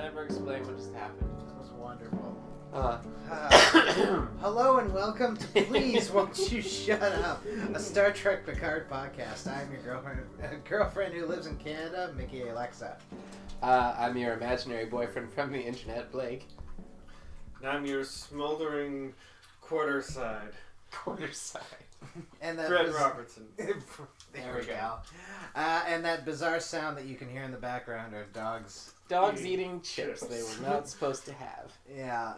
never explain what just happened. It was wonderful. Uh, Hello and welcome to Please Won't You Shut Up, a Star Trek Picard podcast. I'm your girlfriend who lives in Canada, Mikki Lexa. I'm your imaginary boyfriend from the internet, Blake. And I'm your smoldering quarter side. And that Brent Robertson. There we go. And that bizarre sound that you can hear in the background are dogs. Dogs eating chips they were not supposed to have. Yeah.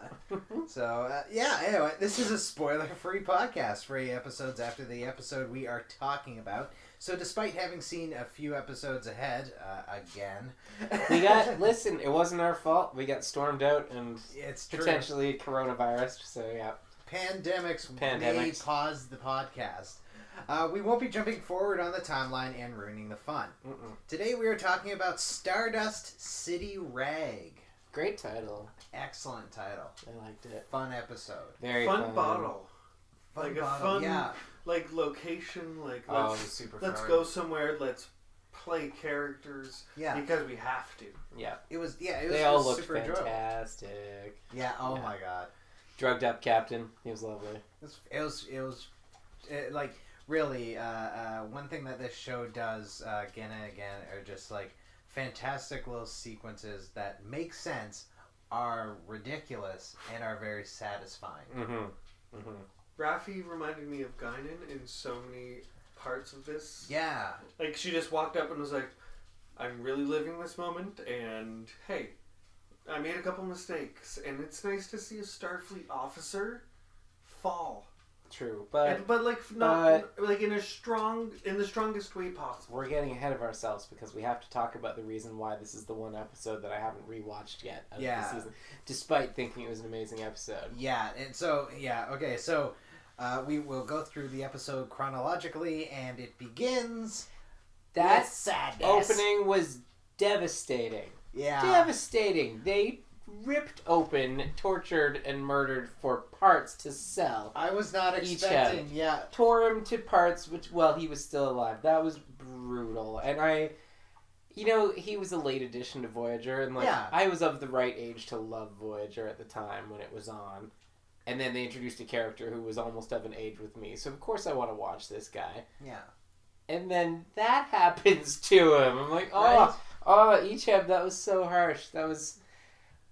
So, anyway, this is a spoiler-free podcast, 3 episodes after the episode we are talking about. So despite having seen a few episodes ahead, again... Listen, it wasn't our fault. We got stormed out and it's true. Potentially coronavirus, so yeah. Pandemics may pause the podcast. We won't be jumping forward on the timeline and ruining the fun. Today we are talking about Stardust City Rag. Great title. Excellent title. I liked it. Fun episode. Very fun bottle. Fun like bottle, a fun, yeah. like let's super let's fun. go somewhere. Let's play characters. Yeah. Because we have to. Yeah. It was. They all looked super fantastic. enjoyable. Yeah. Oh my god. Drugged up captain. He was lovely. It was like really one thing that this show does again and again are just like fantastic little sequences that make sense, are ridiculous, and are very satisfying. Raffi reminded me of Guinan in so many parts of this. Yeah. Like she just walked up and was like, "I'm really living this moment, and hey, I made a couple mistakes, and it's nice to see a Starfleet officer fall." True, but like not like in the strongest way possible. We're getting ahead of ourselves because we have to talk about the reason why this is the one episode that I haven't rewatched yet of the season, despite thinking it was an amazing episode. Yeah, and so okay, so we will go through the episode chronologically, and it begins. That sadness. Opening was devastating. Yeah, devastating. They ripped open, tortured, and murdered for parts to sell. I was not expecting. Yeah, tore him to parts. He was still alive. That was brutal. And he was a late addition to Voyager, and I was of the right age to love Voyager at the time when it was on. And then they introduced a character who was almost of an age with me, so of course I want to watch this guy. Yeah. And then that happens to him. I'm like, Icheb, that was so harsh. That was...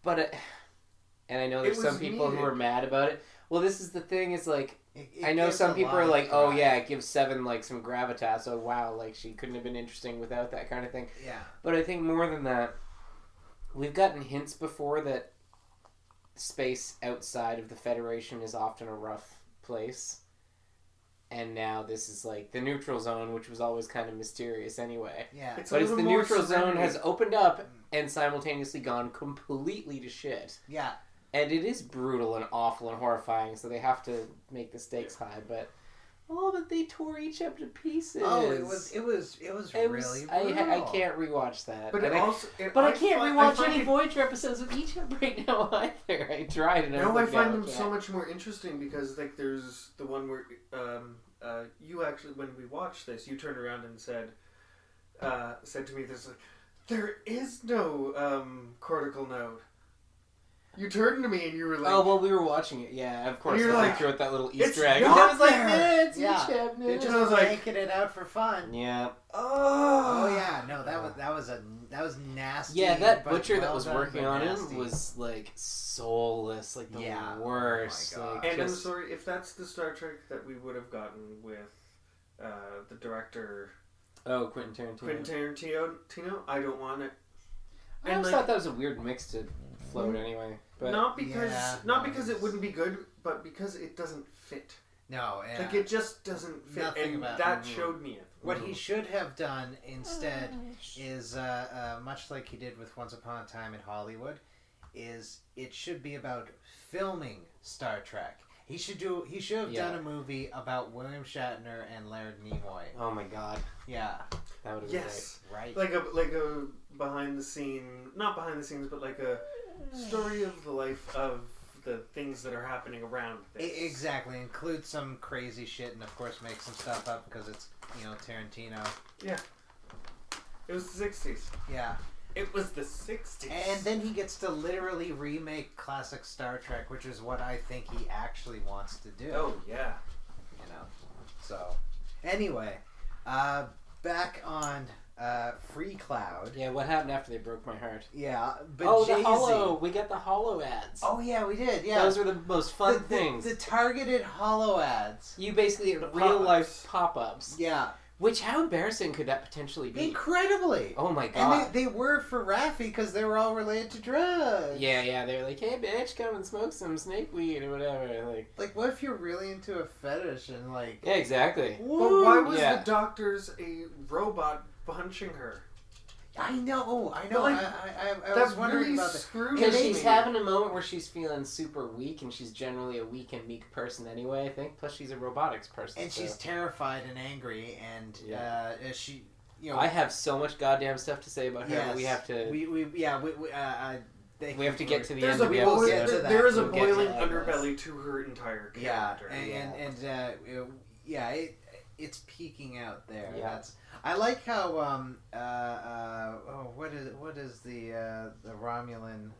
and I know there's some people who are mad about it. Well, this is the thing, is like, I know some people are like, oh yeah, it gives Seven like some gravitas. Oh wow, like she couldn't have been interesting without that kind of thing. Yeah. But I think more than that, we've gotten hints before that space outside of the Federation is often a rough place. And now this is like the neutral zone, which was always kind of mysterious anyway. Yeah. But it's the neutral zone has opened up and simultaneously gone completely to shit. Yeah. And it is brutal and awful and horrifying, so they have to make the stakes high. But they tore each up to pieces. Oh, it was really brutal. I can't rewatch that. But I can't rewatch any Voyager episodes with Icheb right now either. I tried, and I find them so much more interesting because like there's the one where you actually, when we watched this, you turned around and said to me, there is no cortical node. You turned to me and you were like... Oh, well, we were watching it, yeah, of course. You're like, threw out that little Easter egg. And I was like, it's Icheb, They're just making it out for fun. Yeah. Oh yeah, no, that was nasty. Yeah, that butcher that was working on him was like soulless, like the worst. Oh my God. Like, and I'm sorry, if that's the Star Trek that we would have gotten with the director... Oh, Quentin Tarantino, I don't want it. I always thought that was a weird mix to float anyway. But not because it wouldn't be good, but because it doesn't fit. No, like it just doesn't fit. Nothing and about that showed me it. What he should have done instead is much like he did with Once Upon a Time in Hollywood, is it should be about filming Star Trek. He should have done a movie about William Shatner and Leonard Nimoy. Oh my God. Yeah. That would have been right. Like a behind the scene, not behind the scenes, but like a story of the life of the things that are happening around this. Exactly. Include some crazy shit and of course make some stuff up because it's, Tarantino. Yeah. It was the 60s. Yeah. It was the 60s. And then he gets to literally remake classic Star Trek, which is what I think he actually wants to do. Oh, yeah. You know. So, anyway, back on Free Cloud. Yeah, what happened after they broke my heart? Yeah, but the Holo. We got the Holo ads. Oh, yeah, we did, yeah. Those were the most fun things. The targeted Holo ads. You basically had real-life pop-ups. Yeah. Which, how embarrassing could that potentially be? Incredibly! Oh my god. And they were for Raffi because they were all related to drugs. Yeah, they were like, hey bitch, come and smoke some snake weed or whatever. Like what if you're really into a fetish and like... Yeah, exactly. But why was the doctor's a robot punching her? I know. Like, I was wondering really about that. Because she's having a moment where she's feeling super weak, and she's generally a weak and meek person anyway, I think. Plus, she's a robotics person. And she's terrified and angry, and she, you know... I have so much goddamn stuff to say about her, but we have to... We have to get to the end. There is a boiling underbelly to her entire character. It's peeking out there. Yeah. I like how what is the Romulan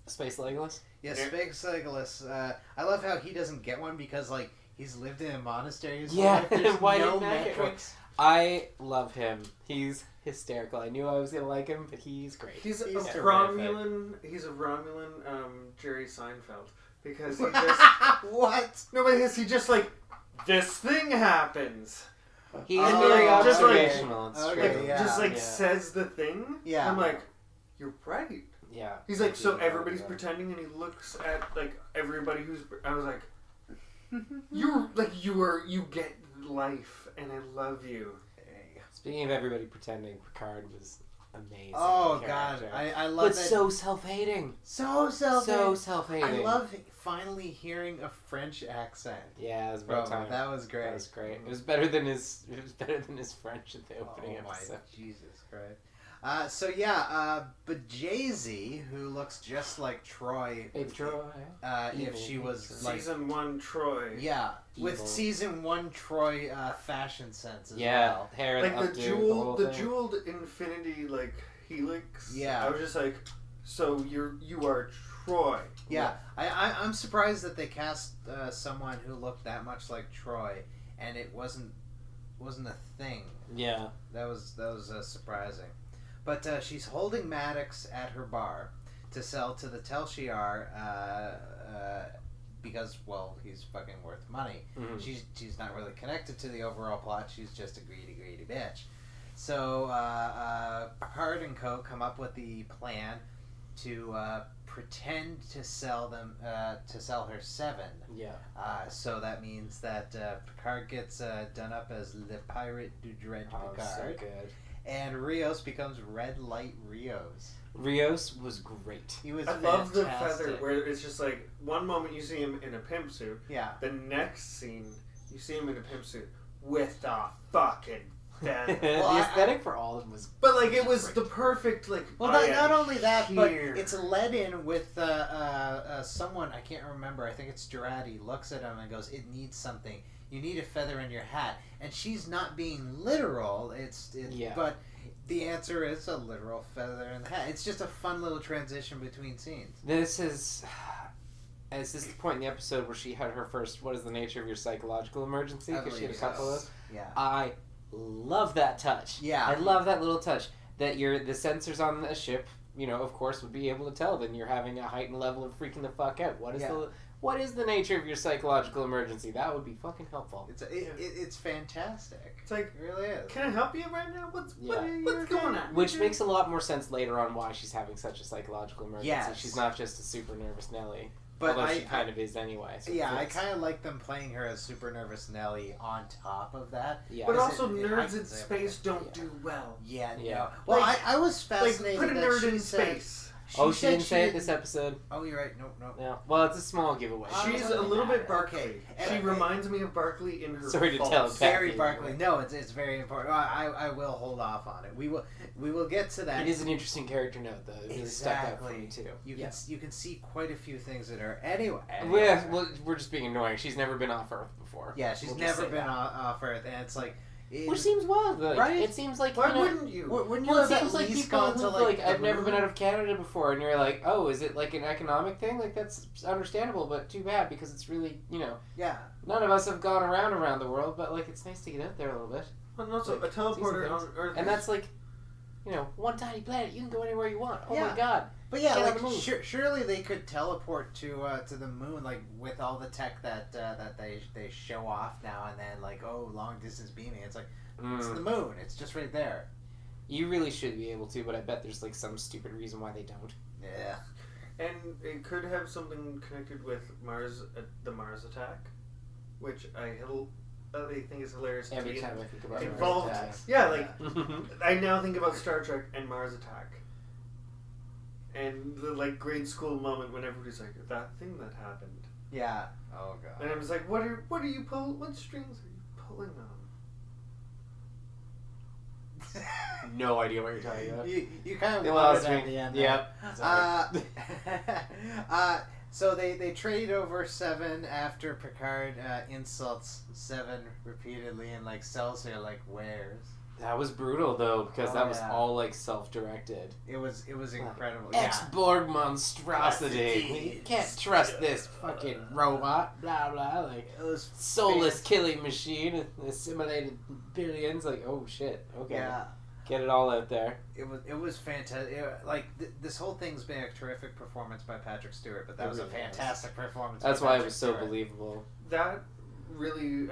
Space Legolas? Yeah, Space Legolas. I love how he doesn't get one because like he's lived in a monastery his whole life. There's no metrics. I love him. He's hysterical. I knew I was gonna like him, but he's great. He's a Romulan. He's a Romulan Jerry Seinfeld because he just what? No, but he just like this thing happens. He's very observational. Says the thing. Yeah. I'm like, you're right. Yeah. He's like, so everybody's pretending, and he looks at like everybody who's. I was like, you get life, and I love you. Speaking of everybody pretending, Picard was amazing. Oh god, I love it. But so self-hating. So self-hating. I love finally hearing a French accent. Yeah, it was about time. That was great. That was great. It was better than his French at the opening episode. Jesus Christ. But Jay-Z, who looks just like Troy. Baby Troy. If she was like season 1 Troy. Yeah, with season 1 Troy fashion sense as well. Yeah, hair like and the jeweled infinity like helix. Yeah, I was just like, so you are Troy. Yeah, I'm surprised that they cast someone who looked that much like Troy, and it wasn't a thing. Yeah, that was surprising. But she's holding Maddox at her bar to sell to the Tel Shiar because, well, he's fucking worth money. Mm-hmm. She's not really connected to the overall plot. She's just a greedy bitch. So Picard and Co. come up with the plan to pretend to sell her 7. Yeah. So that means that Picard gets done up as Le Pirate du Dread Picard. So good. And Rios becomes Red Light Rios. Rios was great. He was. I love the feather where it's just like one moment you see him in a pimp suit. Yeah. The next scene you see him in a pimp suit with a fucking feather. The aesthetic for all of them was. But like it was the perfect like. Well, not only that, but it's led in with someone I can't remember. I think it's Girardi looks at him and goes, "It needs something. You need a feather in your hat," and she's not being literal. But the answer is a literal feather in the hat. It's just a fun little transition between scenes. This is the point in the episode where she had her first. What is the nature of your psychological emergency? Because she had a couple of those. Yeah. I love that touch. Yeah. I love that little touch that the sensors on the ship, of course, would be able to tell. Then you're having a heightened level of freaking the fuck out. What is the nature of your psychological emergency? That would be fucking helpful. It's fantastic. It's like, it really is. Can I help you right now? What's going on? Which makes a lot more sense later on why she's having such a psychological emergency. Yes. She's not just a super nervous Nelly. But although she kind of is anyway. So I kind of like them playing her as super nervous Nelly on top of that. Yeah. But also nerds in space don't do well. Yeah. No. Well, I was fascinated put a nerd in space. She didn't say it this episode. Oh, you're right. No. Yeah. Well, it's a small giveaway. She's a little bit Barkley. She reminds me of Barkley in her. Sorry to tell. Very Barkley. No, it's very important. I will hold off on it. We will get to that. It is an interesting character note, though. It really stuck out for me too. You can see quite a few things in her. Anyway. Well, we're just being annoying. She's never been off Earth before. Yeah, she's never been off Earth, and it's like. Which seems wild, like, right? It seems like why wouldn't you? Wouldn't you well, it have seems at like least people gone who to like the I've never moon? been out of Canada before, and you're like, oh, is it like an economic thing? Like that's understandable, but too bad because it's really Yeah. None of us have gone around the world, but like it's nice to get out there a little bit. And also, like, a teleporter on Earth, and that's like, one tiny planet. You can go anywhere you want. Oh Yeah. my god. But yeah, Get on like the moon. surely they could teleport to the moon, like with all the tech that they show off now and then, like long distance beaming. It's like it's the moon. It's just right there. You really should be able to, but I bet there's like some stupid reason why they don't. Yeah. and it could have something connected with Mars, the Mars attack, which I think is hilarious. Every time I think about involved, Mars attacks. yeah, like I now think about Star Trek and Mars Attack, and the like grade school moment when everybody's like, that thing that happened. Yeah. Oh god. And I was like, what are you pulling? What strings are you pulling on? No idea what you're talking about. You kind of lost wanted me. at the end. Yep. So they trade over Seven after Picard insults Seven repeatedly and like sells her like wares. That was brutal though, because that was yeah. all like self-directed. It was incredible. Ex-Borg monstrosity. You can't trust this fucking robot. Blah blah. Like It was soulless killing machine. Assimilated billions. Like oh shit. Okay. Yeah. Get it all out there. It was fantastic. This whole thing's been a terrific performance by Patrick Stewart, but that was a fantastic performance. That's by why Patrick it was so Stewart. believable. That really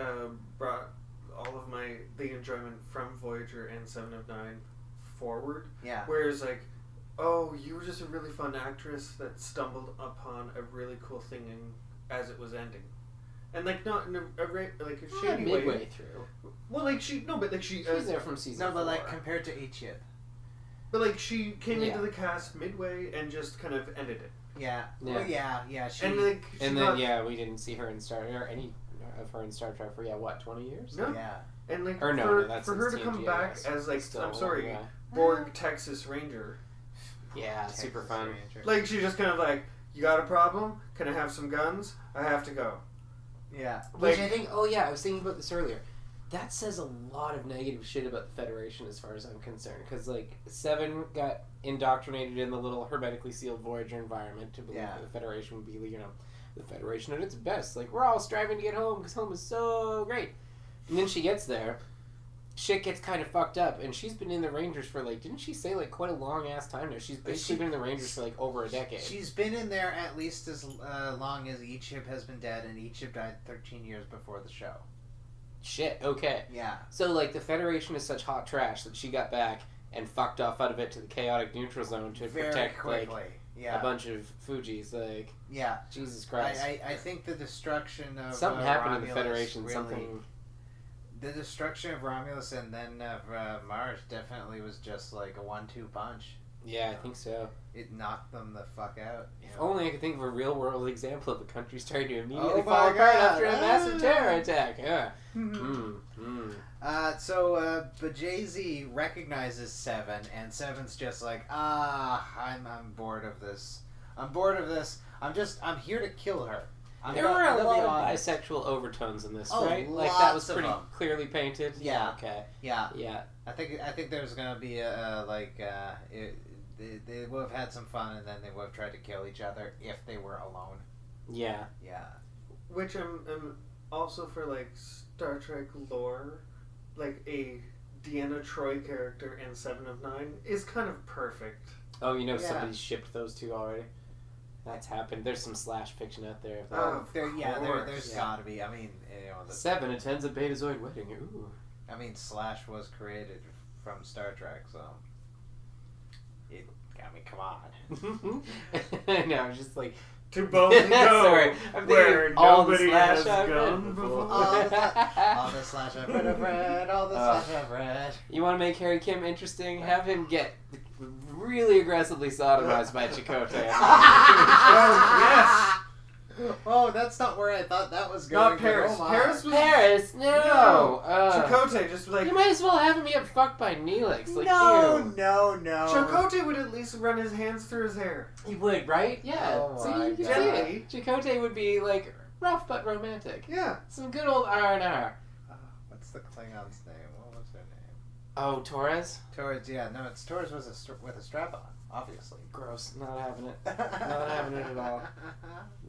brought all of the enjoyment from Voyager and 7 of 9 forward. Yeah. Whereas like, oh, you were just a really fun actress that stumbled upon a really cool thing as it was ending. And like not in a shady way. Midway through. Well, like she She's there from season 4. but like compared to H-Ship. But like she came into the cast midway and just kind of ended it. Yeah. Yeah. Well, yeah. She, And like she And got, then we didn't see her in any of her in Star Trek for 20 years. No. Yeah. And like Or no, for that's her to TNG, come I back guess. as like Still, I'm sorry, yeah. Borg Texas Ranger. Yeah, Texas super fun. Ranger. Like she just kind of like, you got a problem? Can I have some guns? I have to go. Yeah. Which Like- I think, I was thinking about this earlier. That says a lot of negative shit about the Federation as far as I'm concerned. Because, like, Seven got indoctrinated in the little hermetically sealed Voyager environment to believe that the Federation would be, the Federation at its best. Like, we're all striving to get home because home is so great. And then she gets there. Shit gets kind of fucked up. And she's been in the Rangers for, didn't she say, quite a long-ass time now? She's basically been in the Rangers for, over a decade. She's been in there at least as long as H-Ship has been dead, and H-Ship died 13 years before the show. Shit, okay. Yeah. So, the Federation is such hot trash that she got back and fucked off out of it to the chaotic neutral zone to protect, quickly. a bunch of Fujis. Yeah. Jesus Christ. I think the destruction of something happened Romulus in the Federation. really, Something. The destruction of Romulus and then of Mars definitely was just like a 1-2 punch. Yeah, I think so. It knocked them the fuck out. If only I could think of a real world example of a country starting to immediately Oh fall my apart God. after a massive terror attack. Yeah. So Bajazi recognizes Seven, and Seven's just like, I'm bored of this. I'm here to kill her. There were a lot of bisexual overtones in this, right? That was pretty clearly painted. Yeah. Okay. Yeah. Yeah. I think there's gonna be they would have had some fun, and then they would have tried to kill each other if they were alone. Yeah. Yeah. Which I'm also for Star Trek lore, a Deanna Troi character in 7 of 9 is kind of perfect. Oh, somebody shipped those two already. That's happened. There's some slash fiction out there. There's gotta be. I mean, 7 attends a Betazoid wedding. Ooh. I mean, Slash was created from Star Trek, so come on. No, just to both go sorry, I'm where all the nobody Slash has I've gone read before. All the Slash I've read, all the Slash I've read. You want to make Harry Kim interesting? Have him get really aggressively sodomized by Chakotay. Oh, yes! Oh, that's not where I thought that was going. Not Paris. Paris was... Paris, no! Chakotay just You might as well have him get fucked by Neelix. No. Chakotay would at least run his hands through his hair. He would, right? Yeah. Oh See, my you can God. see it. Chakotay would be, rough but romantic. Yeah. Some good old R&R. What's the Klingon's name? Oh Oh, Torres? Torres, yeah. No, it's Torres with a strap on, obviously. Gross. Not having it. Not having it at all.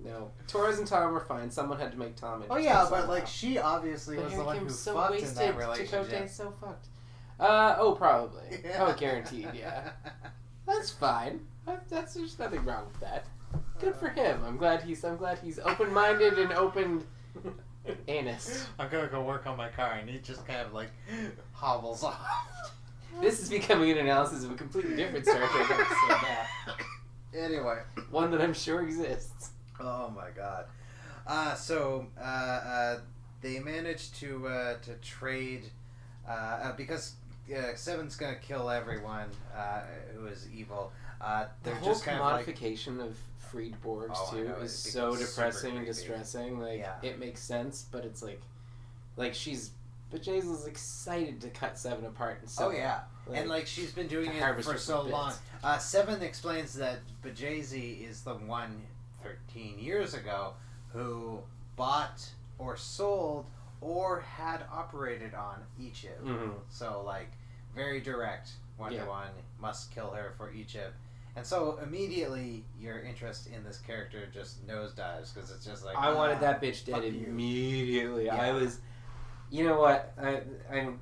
No. Torres and Tom were fine. Someone had to make Tom interesting. Oh, yeah, but, like, she obviously was the one who so fucked wasted. in that relationship. Chakotay's so fucked. Oh, probably. Yeah. Oh, guaranteed, yeah. That's fine. There's nothing wrong with that. Good for him. I'm glad he's open-minded and open anus. I'm gonna go work on my car, and he just kind of like hobbles off. This is becoming an analysis of a completely different Star Trek episode now. Anyway, one that I'm sure exists. Oh my god. So they managed to trade because Seven's gonna kill everyone who is evil. The whole just kind commodification of freed Borgs too is so depressing and distressing. Like it makes sense, but it's like Bajazel's excited to cut Seven apart and so. Oh yeah, and like she's been doing it for so long. Seven explains that Bajazzi is the one 13 years ago who bought or sold or had operated on Egypt. Mm-hmm. So like very direct, 1-to-1, must kill her for Egypt. And so immediately your interest in this character just nosedives because it's just like I wanted that bitch dead immediately. Yeah. I was, you know what? I'm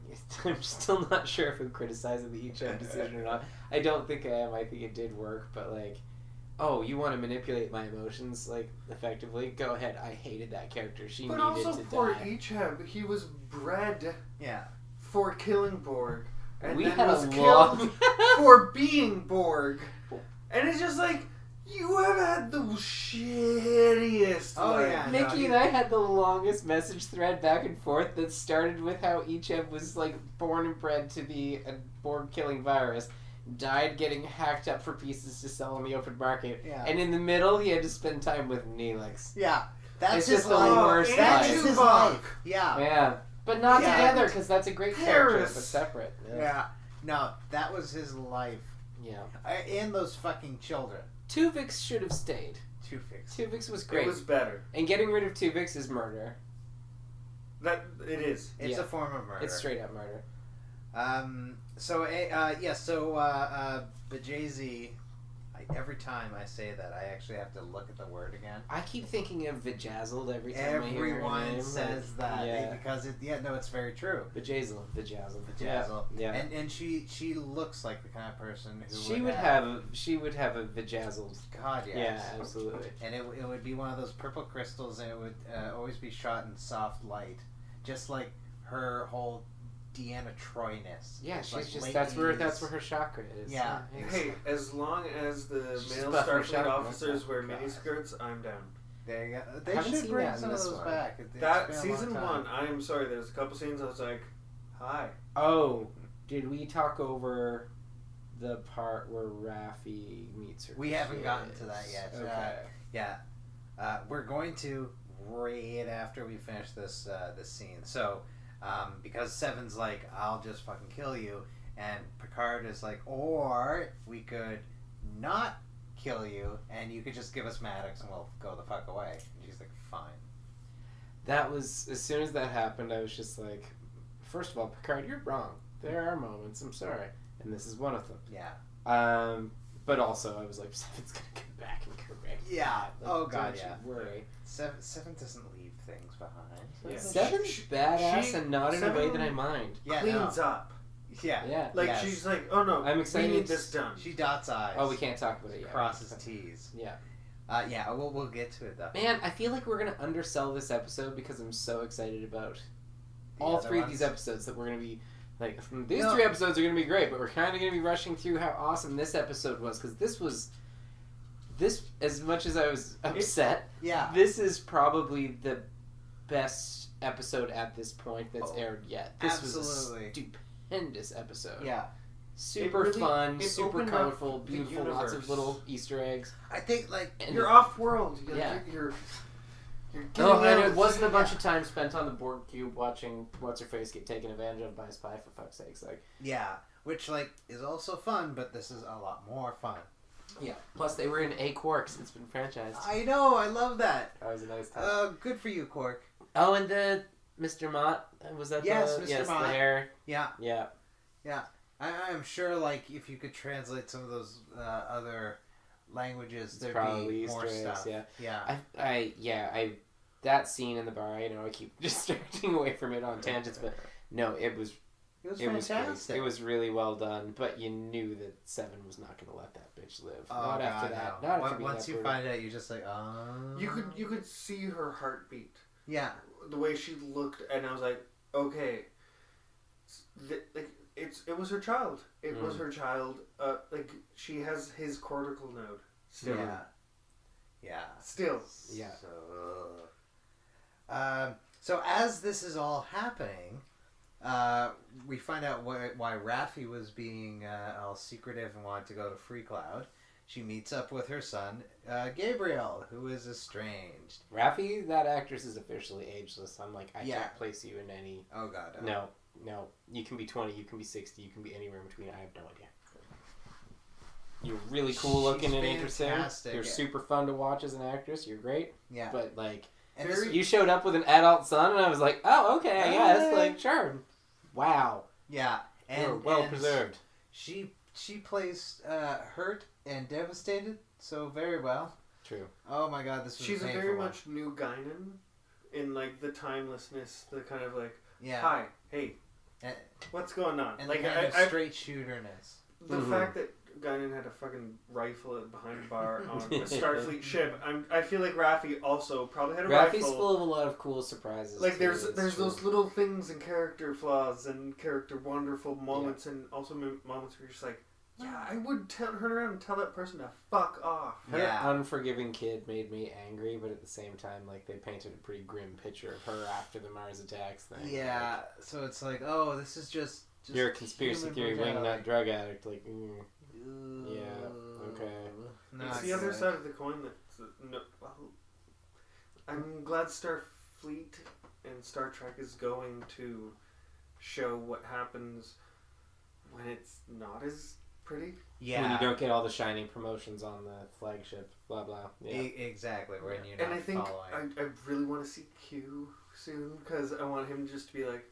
still not sure if I'm criticizing the Egypt decision or not. I don't think I am. I think it did work, but like, oh, you want to manipulate my emotions like effectively? Go ahead. I hated that character. She needed to die. But also for Icheb, he was bred for killing Borg. And we then had was a killed for being Borg. And it's just like, you have had the shittiest. Mikki and I had the longest message thread back and forth that started with how Icheb was like born and bred to be a Borg killing virus, died getting hacked up for pieces to sell on the open market, and in the middle he had to spend time with Neelix. Yeah, that's just the worst That's his life. Yeah. But not together, because that's a great character, but separate. Yeah. No, that was his life. Yeah. And those fucking children. Tuvix should have stayed. Tuvix was great. It was better. And getting rid of Tuvix is murder. That it is. It's a form of murder. It's straight up murder. So Bajazzi. Every time I say that, I actually have to look at the word again. I keep thinking of Vajazzled every time I hear her name. Everyone says that because it's very true. Vajazzle. Yeah. And she looks like the kind of person who she would have a Vajazzled. God, yes. Yeah, absolutely. And it would be one of those purple crystals, and it would always be shot in soft light, just like her whole Deanna Troy-ness. Yeah, she's like just that's where her chakra is. Yeah. Hey, as long as the male Starfleet officers wear miniskirts, I'm down. There you go. They should bring some of those back. That season 1, I am sorry. There's a couple scenes I was like, "Hi." Oh, did we talk over the part where Raffi meets her? We haven't gotten to that yet. Okay. We're going to right after we finish this scene. So. Because Seven's like, I'll just fucking kill you, and Picard is like, or we could not kill you, and you could just give us Maddox, and we'll go the fuck away. And she's like, fine. That was, as soon as that happened, I was just like, first of all, Picard, you're wrong. There are moments, I'm sorry, and this is one of them. Yeah. But also, I was like, Seven's gonna come back and correct. Yeah. Like, oh god, don't you worry. Seven doesn't leave things behind. Yeah. Seven's badass and not in a way that I mind. Yeah, cleans up. Yeah. Like she's like, oh no, I'm excited. We need this done. She dots I's. Oh, we can't talk about it yet. Crosses T's. Yeah. We'll get to it though. Man, I feel like we're gonna undersell this episode because I'm so excited about all three of these episodes that we're gonna be like. These 3 episodes are gonna be great, but we're kind of gonna be rushing through how awesome this episode was because this as much as I was upset. This is probably the best episode at this point that's aired yet. This was a stupendous episode. Yeah. Super fun, super colorful, beautiful, lots of little Easter eggs. I think, you're off-world. You're and it wasn't a bunch of time spent on the Borg cube watching What's-Her-Face get taken advantage of by a spy, for fuck's sakes. Yeah, which, is also fun, but this is a lot more fun. Yeah. Plus, they were in A Quarks. It's been franchised. I know. I love that. That was a nice time. Good for you, Quark. Oh, and the Mr. Mott. Was that Mr. Mott. the hair? Yeah. Yeah. Yeah, I'm sure. Like, if you could translate some of those other languages, there'd be more stuff. Yeah. I that scene in the bar. I know I keep distracting away from it on tangents, but no, it was fantastic. It was really well done, but you knew that Seven was not going to let that bitch live. Oh, not God, after that. No. Not after once you find out, you're just like, oh. You could see her heartbeat. Yeah. The way she looked, and I was like, okay, it was her child. It was her child. Like, she has his cortical node still. Yeah. Still. Yeah. So as this is all happening, we find out why Raffi was being all secretive and wanted to go to Free Cloud. She meets up with her son, Gabriel, who is estranged. Raffi, that actress is officially ageless. I'm like, I can't place you in any... Oh, God. No. You can be 20, you can be 60, you can be anywhere in between. I have no idea. You're really cool looking and interesting. You're super fun to watch as an actress. You're great. Yeah. But, like, and you showed up with an adult son, and I was like, oh, okay, I guess. Like, sure. Wow. Yeah. And you're well preserved. She plays hurt and devastated so very well. True. Oh, my God, this was She's a very much new Guinan in, like, the timelessness, the kind of, like, yeah. Hi, hey, what's going on? And like, the kind of straight shooterness. The fact that Guinan had a fucking rifle behind a bar on a Starfleet ship. I feel like Raffi also probably had a rifle. Raffi's full of a lot of cool surprises. Like there's those little things and character flaws and character wonderful moments and also moments where you're just like, yeah, I would turn around and tell that person to fuck off. Her unforgiving kid made me angry, but at the same time, like, they painted a pretty grim picture of her after the Mars attacks thing. Yeah, like, so it's like, oh, this is just you're a conspiracy theory wingnut drug addict. Like, yeah, okay. It's the other side of the coin I'm glad Starfleet and Star Trek is going to show what happens when it's not as pretty. Yeah. When you don't get all the shiny promotions on the flagship, blah blah. Yeah. Exactly. When you're not and I think following. I really want to see Q soon because I want him just to be like.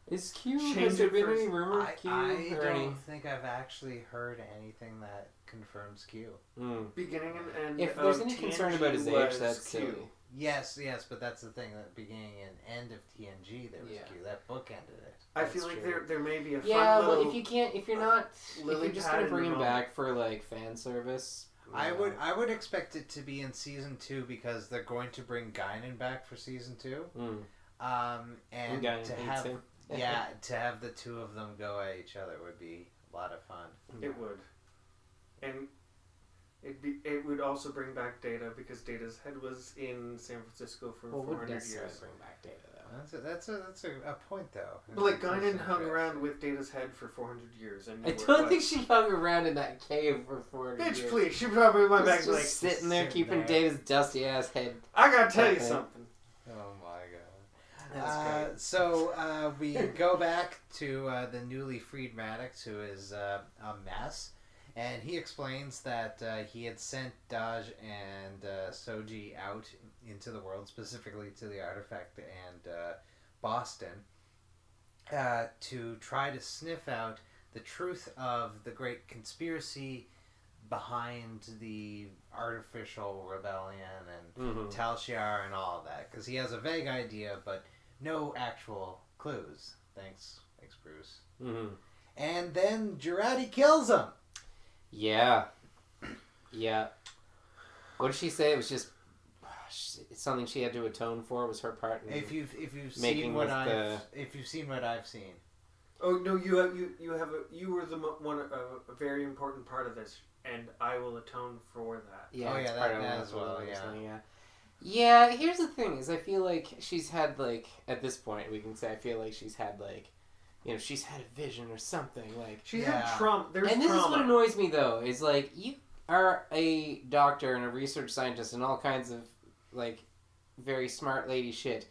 Is Q? Has there been any rumor of Q? I don't think I've actually heard anything that confirms Q. Beginning and end. If there's any concern about his age, that's Q. silly. Yes, but that's the thing. That beginning and end of TNG, there was Q. That book ended it. I feel like there may be a fun little... but if you're just gonna bring him back for like fan service, I would expect it to be in season 2 because they're going to bring Guinan back for season 2. And to have the two of them go at each other would be a lot of fun. It would, and it would also bring back Data because Data's head was in San Francisco for 400 years. Bring back Data though. That's a point though. But like Guinan hung around with Data's head for 400 years, and I don't think she hung around in that cave for 400 years. Bitch, please, she probably went back just like sitting there keeping Data's dusty ass head. I gotta tell you something. Oh my god. So we go back to the newly freed Maddox, who is a mess, and he explains that he had sent Daj and Soji out into the world, specifically to the artifact and Boston, to try to sniff out the truth of the great conspiracy behind the artificial rebellion and Tal Shiar and all of that, because he has a vague idea, but no actual clues. Thanks Bruce. And then Jurati kills him. Yeah. What did she say? It was just something she had to atone for. Was her part in if you've seen what I've seen. Oh no, you were a very important part of this, and I will atone for that. Yeah, that as well. Yeah, here's the thing: is I feel like she's had like at this point we can say I feel like she's had like, she's had a vision or something like she had trauma. And this is what annoys me though: is like you are a doctor and a research scientist and all kinds of like very smart lady shit.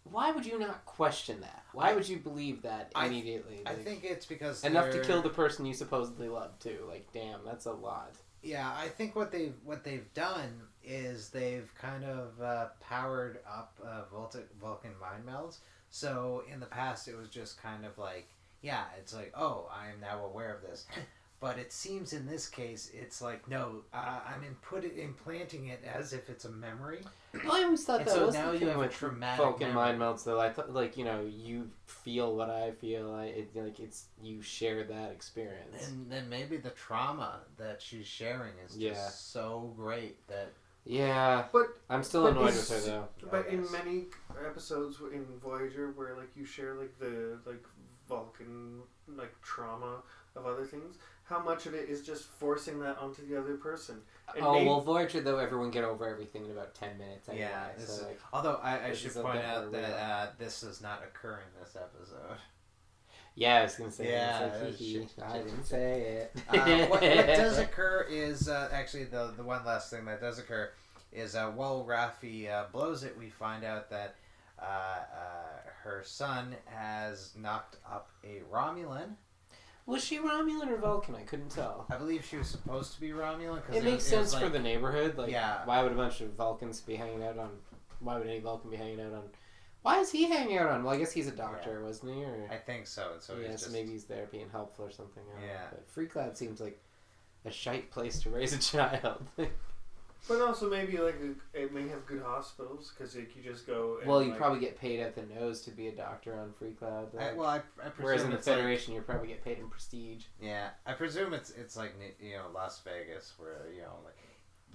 Why would you not question that? Why would you believe that immediately? I think it's because enough to kill the person you supposedly love too. Like, damn, that's a lot. Yeah, I think what they've done is they've kind of powered up Vulcan mind melds So in the past, it was just kind of like, yeah, it's like, oh, I am now aware of this. But it seems in this case, it's like, no, I'm implanting it as if it's a memory. Well, I always thought And that so was now the you thing have a with traumatic Vulcan memory. mind melts, though. I thought, like, you know, you feel what I feel. It's you share that experience. And then maybe the trauma that she's sharing is just so great that... Yeah, but I'm still annoyed with her, though. But in many episodes in Voyager where, like, you share, like, the, like, Vulcan, like, trauma of other things, how much of it is just forcing that onto the other person? And well, Voyager, though, everyone get over everything in about 10 minutes anyway. Yeah, so, like, although I should point out that this does not occur in this episode. Yeah, I was going to say, I didn't say it. What does occur is, actually, the one last thing that does occur is, while Raffi blows it, we find out that her son has knocked up a Romulan. Was she Romulan or Vulcan? I couldn't tell. I believe she was supposed to be Romulan. It makes sense for the neighborhood. Like, yeah. Why would a bunch of Vulcans be hanging out on... Why would any Vulcan be hanging out on... Why is he hanging out on... Well, I guess he's a doctor, wasn't he? Or... I think so. So so maybe he's there being helpful or something. Yeah. But Freecloud seems like a shite place to raise a child. But also maybe like it may have good hospitals because like, you just go. And, well, you probably get paid at the nose to be a doctor on Freecloud. I presume whereas in the Federation, you probably get paid in prestige. Yeah, I presume it's like Las Vegas, where like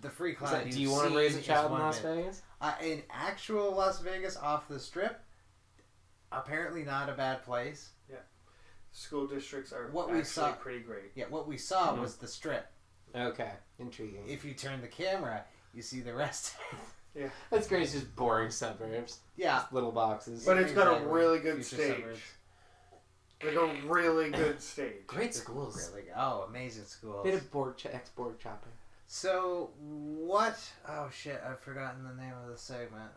the Freecloud. Do you want to raise a child in Las Vegas? In actual Las Vegas, off the Strip, apparently not a bad place. Yeah, school districts are pretty great. Yeah, what we saw was the Strip. Okay, intriguing. If you turn the camera, you see the rest. Yeah, that's great. It's just boring suburbs. Yeah, just little boxes. But it's got a really good stage. Like a really good stage. Great schools. Really, amazing schools. Bit of board chopping. So what? Oh shit! I've forgotten the name of the segment.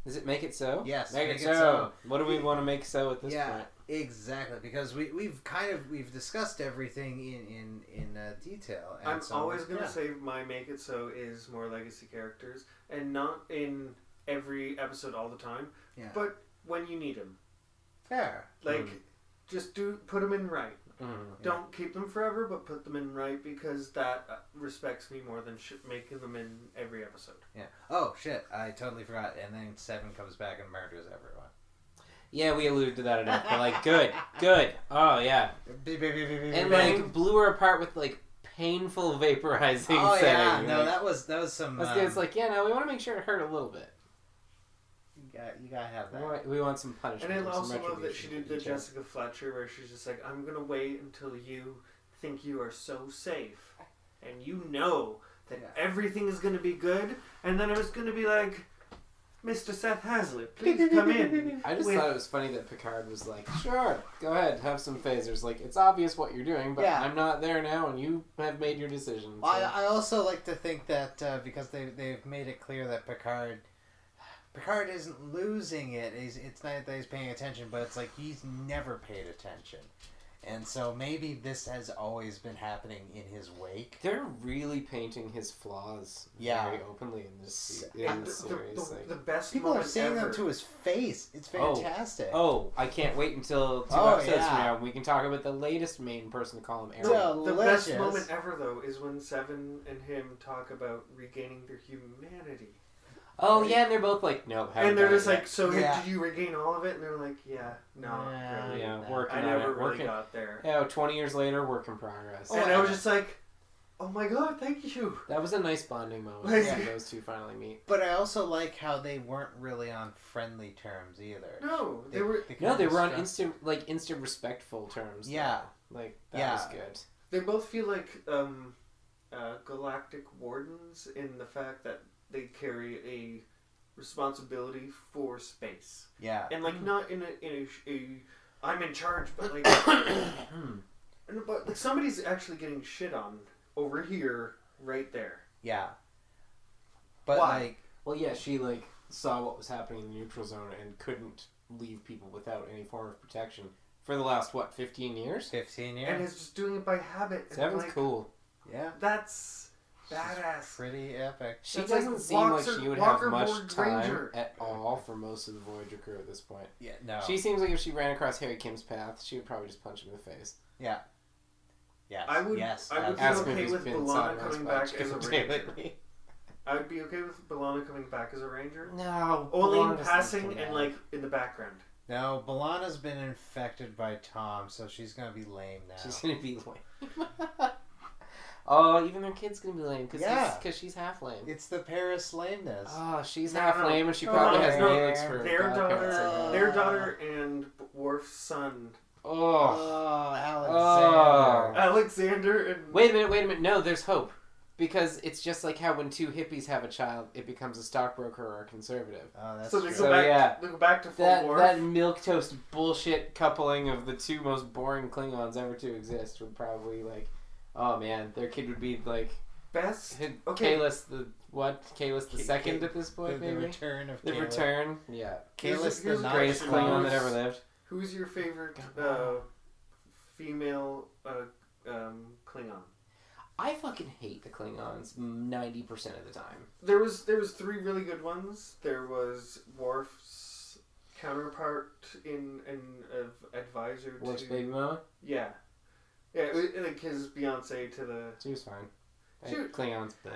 Does it Make It So? Yes, Make It So. What do we want to make so at this point? Exactly, because we've discussed everything in detail. And I'm always gonna say my Make It So is more legacy characters, and not in every episode all the time. Yeah. But when you need them. Fair. Like, just put them in right. Don't keep them forever, but put them in right because that respects me more than making them in every episode. Yeah. Oh shit! I totally forgot. And then Seven comes back and murders everyone. Yeah, we alluded to that enough. But like, good. Oh yeah. And like blew her apart with like painful vaporizing. Oh setting. yeah. No, like, that was some. That's good. It's like no, we want to make sure it hurt a little bit. You gotta have that. We want some punishment. And I also love that she did the Jessica Fletcher where she's just like, I'm gonna wait until you think you are so safe, and you know that everything is gonna be good, and then I was gonna be like, Mr. Seth Hazlitt, please come in. I just thought it was funny that Picard was like, sure, go ahead, have some phasers. Like, it's obvious what you're doing, but I'm not there now, and you have made your decision. So. I also like to think that because they've made it clear that Picard isn't losing it. It's not that he's paying attention, but it's like he's never paid attention. And so maybe this has always been happening in his wake. They're really painting his flaws very openly in this series. The best people are saying them to his face. It's fantastic. I can't wait until 2 episodes from now. We can talk about the latest main person to call him Aaron. The best moment ever, though, is when Seven and him talk about regaining their humanity. Oh, yeah, and they're both like, no. And they're just like, so did you regain all of it? And they're like, really. Yeah, working I on never it. really got there. Yeah, 20 years later, work in progress. And I was just like, oh my god, thank you. That was a nice bonding moment when those two finally meet. But I also like how they weren't really on friendly terms either. No, they were on instant respectful terms. Yeah. Though. Like, that was good. They both feel like galactic wardens in the fact that they carry a responsibility for space. Yeah. And like not in a I'm in charge, but like but like somebody's actually getting shit on over here right there. Yeah. But why? She like saw what was happening in the neutral zone and couldn't leave people without any form of protection for the last 15 years? 15 years. And is just doing it by habit. Seven's cool. Yeah. That's badass. Pretty epic. She It's doesn't like seem like Walker- she would Walker have much Board time Ranger. at all for most of the Voyager crew at this point. Yeah, no. She seems like if she ran across Harry Kim's path, she would probably just punch him in the face. Yeah. Yes. I would. Yes. I would be Ask him if okay he's with been B'Elanna sodomized coming by back as a Jacob ranger. lately. I would be okay with B'Elanna coming back as a ranger. No. Only in B'Elanna's passing not and gonna- like in the background. No, B'Elanna's been infected by Tom, so she's gonna be lame now. She's gonna be lame. Oh, even their kid's gonna be lame because she's half lame. It's the Paris lameness. Oh, she's No, half no. lame and she No, probably no, has no. lyrics for Their godparents. daughter, their daughter, and Worf's son, Oh. Alexander. Alexander, and Wait a minute. No, there's hope. Because it's just like how when two hippies have a child, it becomes a stockbroker or a conservative. Oh, that's so they true. go So, back. yeah. They go back to full That Worf. milquetoast bullshit coupling of the two most boring Klingons ever to exist would probably like, oh man, their kid would be like Best. Okay. Kahless the second at this point, The maybe return of the Caleb. return, yeah, Kahless the Here's a ninth. greatest question. Klingon that ever lived. Who's your favorite female Klingon? I fucking hate the Klingons 90% of the time. There was 3 really good ones. There was Worf's counterpart in advisor Worf's to baby mama, yeah, like his Beyonce to the. she was fine. She- Klingons, bleh.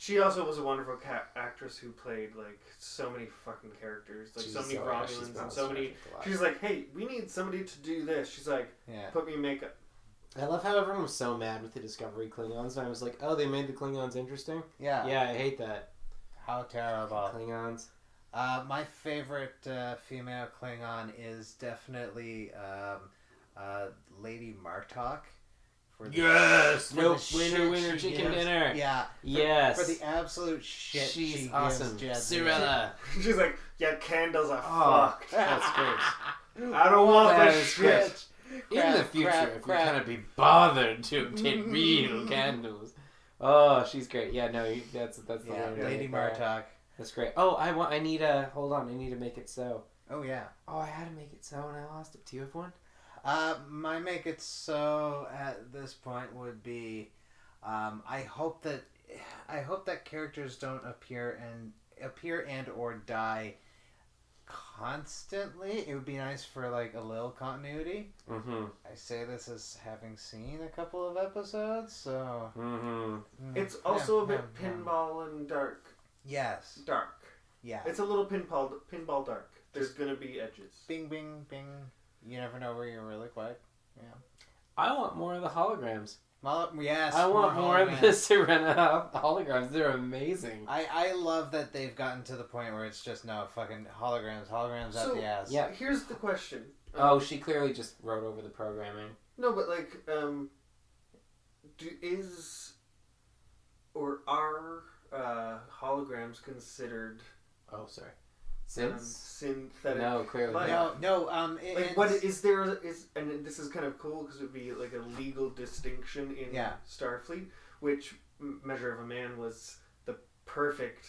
She also was a wonderful actress who played like so many fucking characters, like so many Romulans and so many. She's like, hey, we need somebody to do this. She's like, Yeah. put me in makeup. I love how everyone was so mad with the Discovery Klingons, and I was like, oh, they made the Klingons interesting? Yeah. Yeah, I hate that. How terrible. Klingons. My favorite female Klingon is definitely Lady Martok. Yes! for Nope, the winner, shit she chicken gives. dinner. Yeah. Yes. For the absolute shit She's she awesome. gives Cirilla. She's like, yeah, candles are Oh, fucked. that's great. I don't want That the is shit. In the future, if you kind of be bothered to obtain real candles. Oh, she's great. Yeah, no, that's the Yeah, one. Lady Martok. That's great. Oh, I need to make it so. Oh yeah. Oh, I had to make it so and I lost it. Do you have one? My make it so at this point would be, I hope that characters don't appear and or die constantly. It would be nice for like a little continuity. Mm-hmm. I say this as having seen a couple of episodes, so Mm-hmm. It's also a bit pinball and dark. Yes. Dark. Yeah. It's a little pinball dark. There's gonna be edges. Bing, bing, bing. You never know where you're really quiet. Yeah. I want more of the holograms. Yes. I want more of holograms. the Serena holograms. They're amazing. I love that they've gotten to the point where it's just no fucking holograms So, out the ass. yeah. Here's the question. Oh, she clearly just wrote over the programming. No, but like, are holograms considered Oh, sorry. Since? synthetic? No, clearly life? not. No. Like, what is there? And this is kind of cool because it would be like a legal distinction in Yeah. Starfleet, which Measure of a Man was the perfect.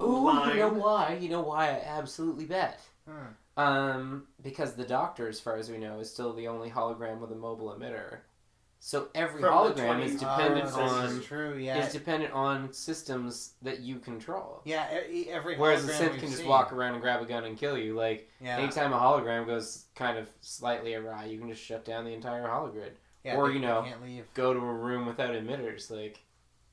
Ooh, line. you know why? You know why I absolutely bet. Because the Doctor, as far as we know, is still the only hologram with a mobile emitter. So every From the hologram is 20s. dependent Oh, on this is true. Yeah. is dependent on systems that you control. Yeah. Every Whereas the hologram synth we've can just seen. walk around and grab a gun and kill you. Like Yeah. anytime a hologram goes kind of slightly awry, you can just shut down the entire hologrid. Yeah, or they can't leave. Go to a room without emitters. Like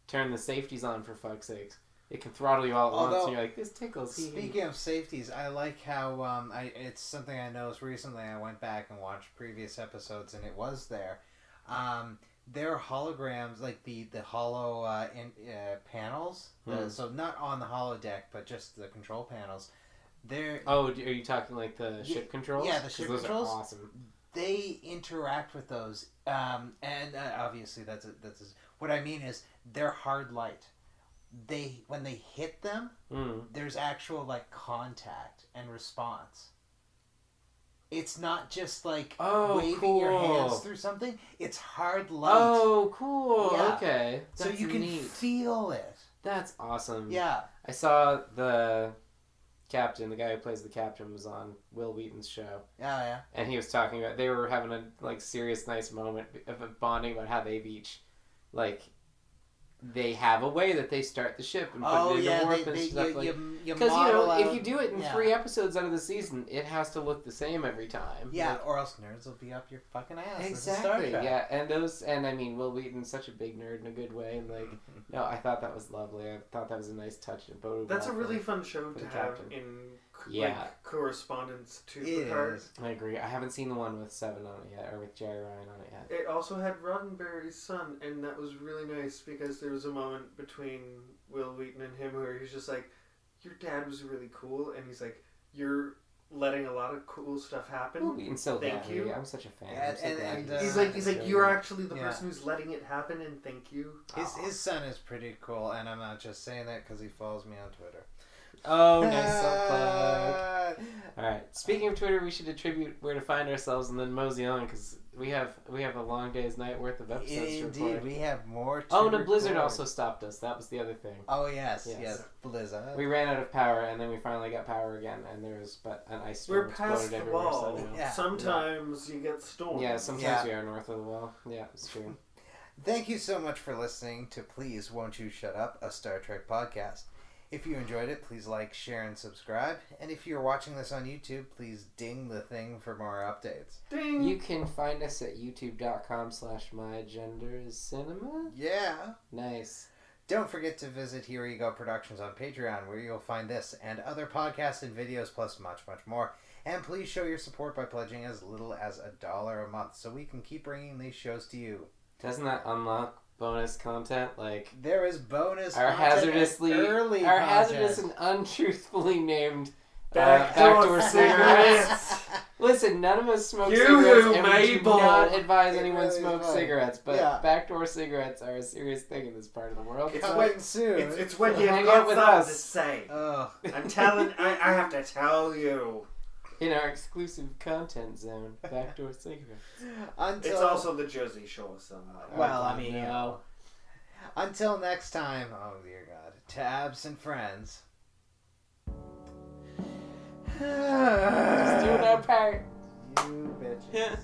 turn the safeties on for fuck's sakes. It can throttle you all at once, and you're like, this tickles. Speaking of safeties, I like how it's something I noticed recently. I went back and watched previous episodes, and it was there. Their holograms, like the holo panels, so not on the holodeck, but just the control panels. They're Oh, are you talking like the ship controls? yeah, the ship 'Cause those controls. are awesome. They interact with those, and obviously that's what I mean is they're hard light. When they hit them, there's actual like contact and response. It's not just like waving your hands through something. It's hard light. Oh, cool. Yeah. Okay. So you can feel it. That's awesome. Yeah. I saw the captain, the guy who plays the captain, was on Will Wheaton's show. Yeah. And he was talking about, they were having a like serious nice moment of bonding about how they've each like they have a way that they start the ship and put it into warp and stuff like. Because if you do it in 3 episodes out of the season, it has to look the same every time. Yeah, or else nerds will be up your fucking ass. Exactly. Yeah, and I mean, Will Wheaton's such a big nerd in a good way. And like, no, I thought that was lovely. I thought that was a nice touch. That's a really fun show to have in correspondence to Picard. I agree. I haven't seen the one with Seven on it yet, or with Jerry Ryan on it yet. It also had Roddenberry's son, and that was really nice because there was a moment between Will Wheaton and him where he's just like, your dad was really cool, and he's like, you're letting a lot of cool stuff happen. Will Wheaton's so thank you. Yeah, I'm such a fan. He's like, you're actually the person who's letting it happen, and thank you. His son is pretty cool, and I'm not just saying that because he follows me on Twitter. Oh, nice plug. Alright, speaking of Twitter, we should attribute where to find ourselves and then mosey on, because we have a long day's night worth of episodes to record. Indeed, we have more to record. Blizzard also stopped us. That was the other thing. Oh, yes, Blizzard. We ran out of power, and then we finally got power again, and there was an ice storm exploded everywhere. We're past the wall. Sometimes you get storms. Yeah, sometimes we are north of the wall. Yeah, it's true. Thank you so much for listening to Please Won't You Shut Up, a Star Trek podcast. If you enjoyed it, please like, share, and subscribe. And if you're watching this on YouTube, please ding the thing for more updates. Ding! You can find us at youtube.com/mygendercinema. Yeah. Nice. Don't forget to visit HereEgo Productions on Patreon, where you'll find this and other podcasts and videos, plus much, much more. And please show your support by pledging as little as $1 a month, so we can keep bringing these shows to you. Doesn't that unlock bonus content? Like, there is bonus our content hazardous and untruthfully named backdoor cigarettes. Listen, none of us smoke cigarettes, and we do not advise anyone smoke cigarettes. But backdoor cigarettes are a serious thing in this part of the world. It's coming soon. It's when you have got something to say. I'm telling. I have to tell you. In our exclusive content zone, backdoor cigarettes. It's also the Jersey Shore somehow. Well, I mean, until next time, oh dear God, tabs and friends. Just doing our part. You bitches.